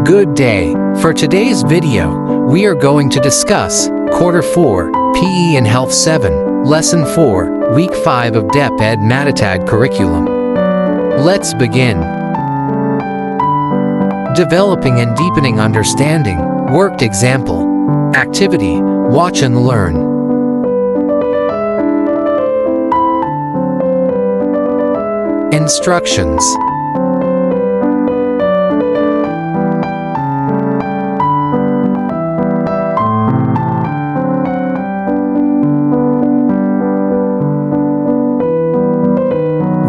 Good day. For today's video, we are going to discuss Quarter 4, PE and Health 7, Lesson 4, Week 5 of DepEd Matatag Curriculum. Let's begin. Developing and deepening understanding. Worked example. Activity, watch and learn. Instructions.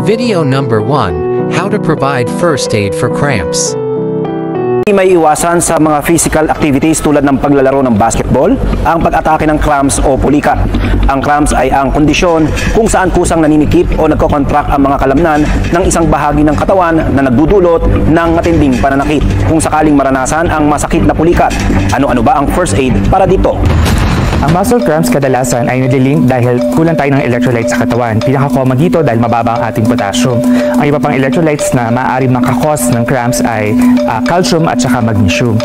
Video number 1, How to provide first aid for cramps. Hindi may iwasan sa mga physical activities tulad ng paglalaro ng basketball, ang pag-atake ng cramps o pulikat. Ang cramps ay ang kondisyon kung saan kusang naninikip o nagko-contract ang mga kalamnan ng isang bahagi ng katawan na nagdudulot ng matinding pananakit. Kung sakaling maranasan ang masakit na pulikat, ano-ano ba ang first aid para dito? Ang muscle cramps kadalasan ay nililink dahil kulang tayo ng electrolytes sa katawan. Pinaka-common dito dahil mababa ang ating potassium. Ang iba pang electrolytes na maaaring makakos ng cramps ay calcium at saka magnesium.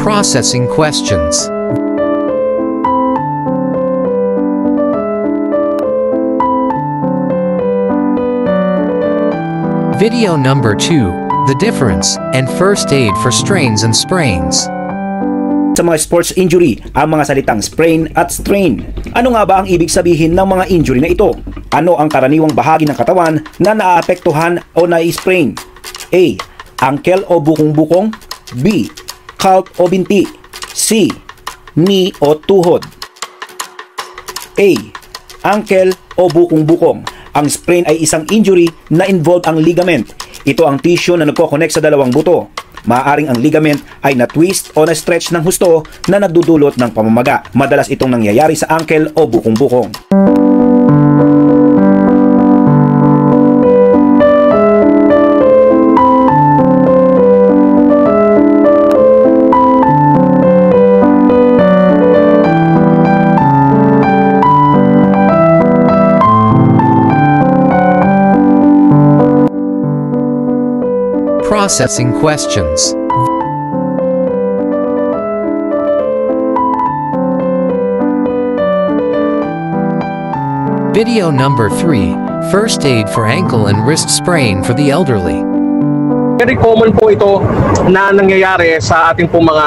Processing questions. Video number 2, The difference and first aid for strains and sprains. Sa mga sports injury, ang mga salitang sprain at strain. Ano nga ba ang ibig sabihin ng mga injury na ito? Ano ang karaniwang bahagi ng katawan na naaapektuhan o na-sprain? A. Ankle o bukong-bukong. B. Calf o binti. C. Knee o tuhod. A. Ankle o bukong-bukong. Ang sprain ay isang injury na involve ang ligament. Ito ang tissue na nagko-connect sa dalawang buto. Maaaring ang ligament ay na-twist o na-stretch ng husto na nagdudulot ng pamamaga. Madalas itong nangyayari sa ankle o bukong-bukong. Processing questions. Video number 3, First aid for ankle and wrist sprain for the elderly. Very common po ito na nangyayari sa ating pong mga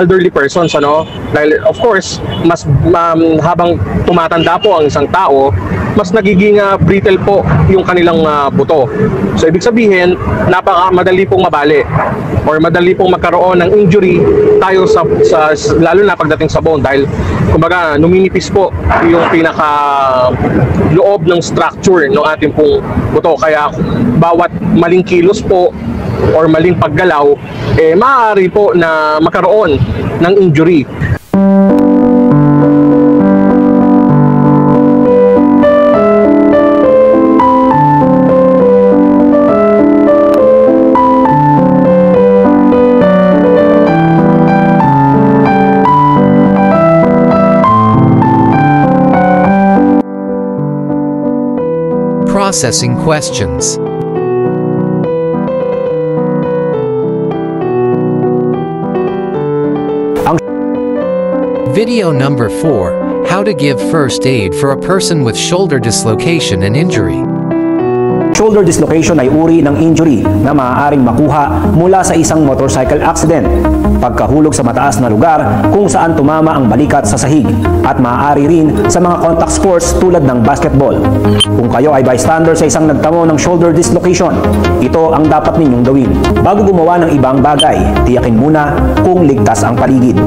elderly persons, ano? Dahil of course, mas habang tumatanda po ang isang tao, mas nagiging brittle po yung kanilang buto. So ibig sabihin, madali pong mabali or madali pong magkaroon ng injury tayo sa lalo na pagdating sa bone dahil kumbaga numinipis po yung pinaka loob ng structure ng ating pong buto. Kaya bawat maling kilos po or maling paggalaw, maaari po na magkaroon ng injury. Processing questions. Video number 4, How to give first aid for a person with shoulder dislocation and injury. Shoulder dislocation ay uri ng injury na maaaring makuha mula sa isang motorcycle accident, pagkahulog sa mataas na lugar kung saan tumama ang balikat sa sahig, at maaari rin sa mga contact sports tulad ng basketball. Kung kayo ay bystander sa isang nagtamo ng shoulder dislocation, ito ang dapat ninyong gawin. Bago gumawa ng ibang bagay, tiyakin muna kung ligtas ang paligid.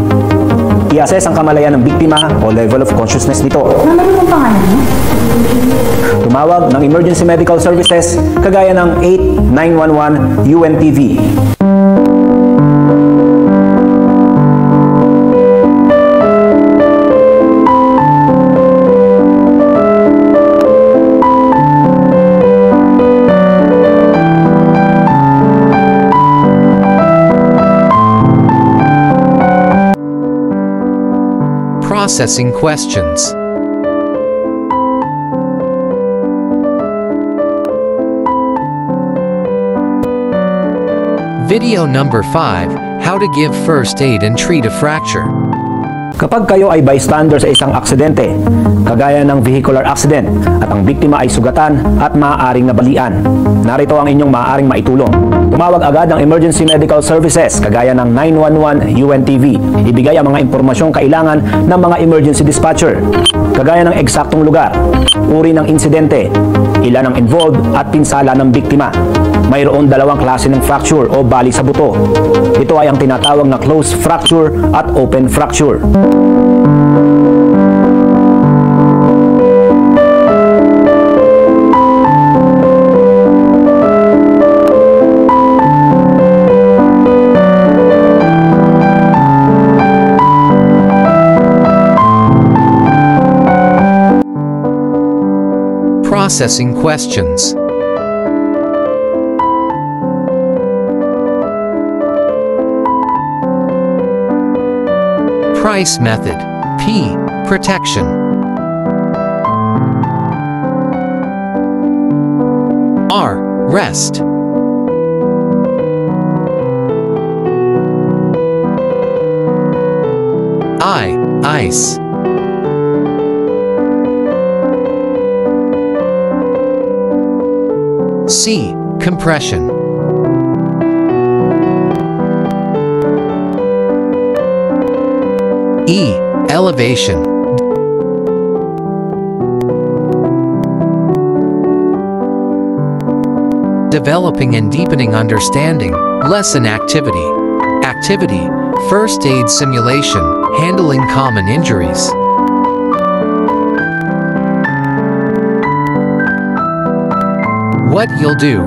I-assess ang kamalayan ng biktima o level of consciousness nito. Ano yung pangalan mo? Tumawag ng emergency medical services kagaya ng 8911 UNTV. Processing questions. Video number 5, How to give first aid and treat a fracture. Kapag kayo ay bystander sa isang aksidente, kagaya ng vehicular accident, at ang biktima ay sugatan at maaaring nabalian, narito ang inyong maaaring maitulong. Tumawag agad ng Emergency Medical Services kagaya ng 911 UNTV. Ibigay ang mga impormasyong kailangan ng mga emergency dispatcher, kagaya ng eksaktong lugar, uri ng insidente, ilan ang involved at pinsala ng biktima. Mayroon dalawang klase ng fracture o bali sa buto. Ito ay ang tinatawag na closed fracture at open fracture. Processing questions. Price method. P. Protection. R. Rest. I. Ice. C. Compression. E. Elevation. Developing and deepening understanding. Lesson activity. Activity. First aid simulation. Handling common injuries. What you'll do.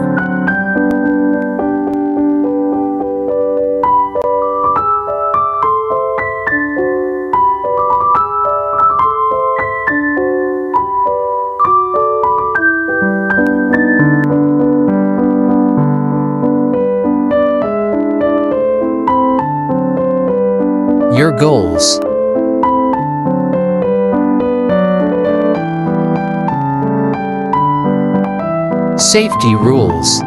Your goals. Safety rules.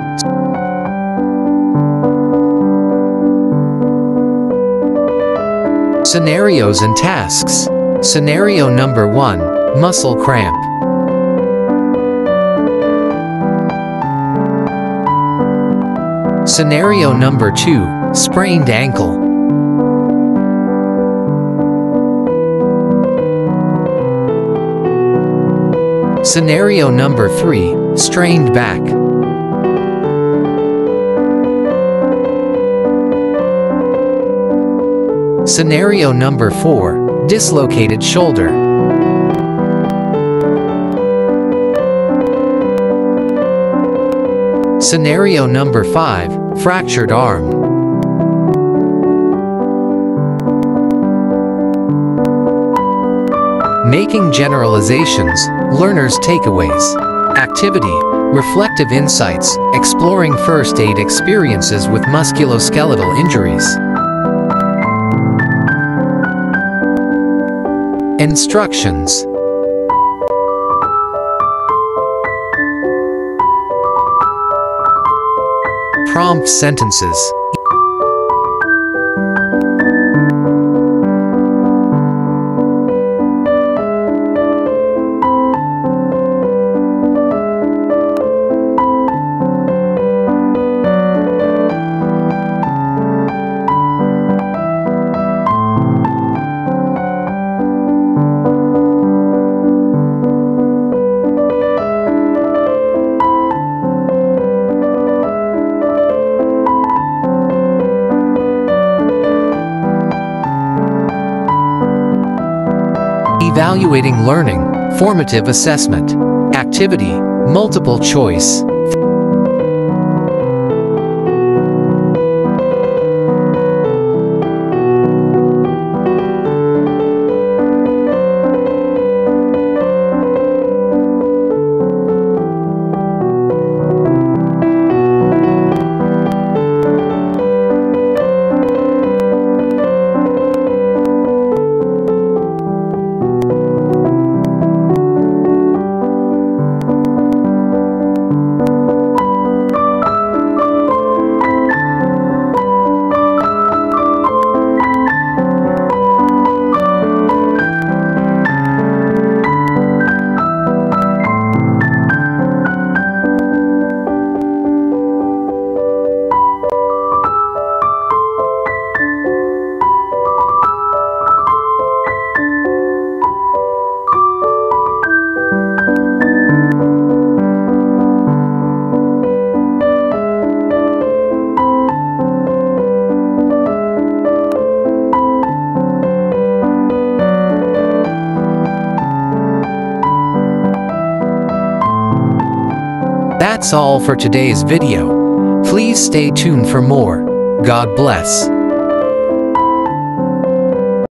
Scenarios and tasks. Scenario number 1, muscle cramp. Scenario number 2, sprained ankle. Scenario number 3, strained back. Scenario number 4, dislocated shoulder. Scenario number 5, fractured arm. Making generalizations, learners' takeaways. Activity, reflective insights, exploring first aid experiences with musculoskeletal injuries. Instructions. Prompt sentences. Evaluating learning, formative assessment. Activity, multiple choice. That's all for today's video. Please stay tuned for more. God bless.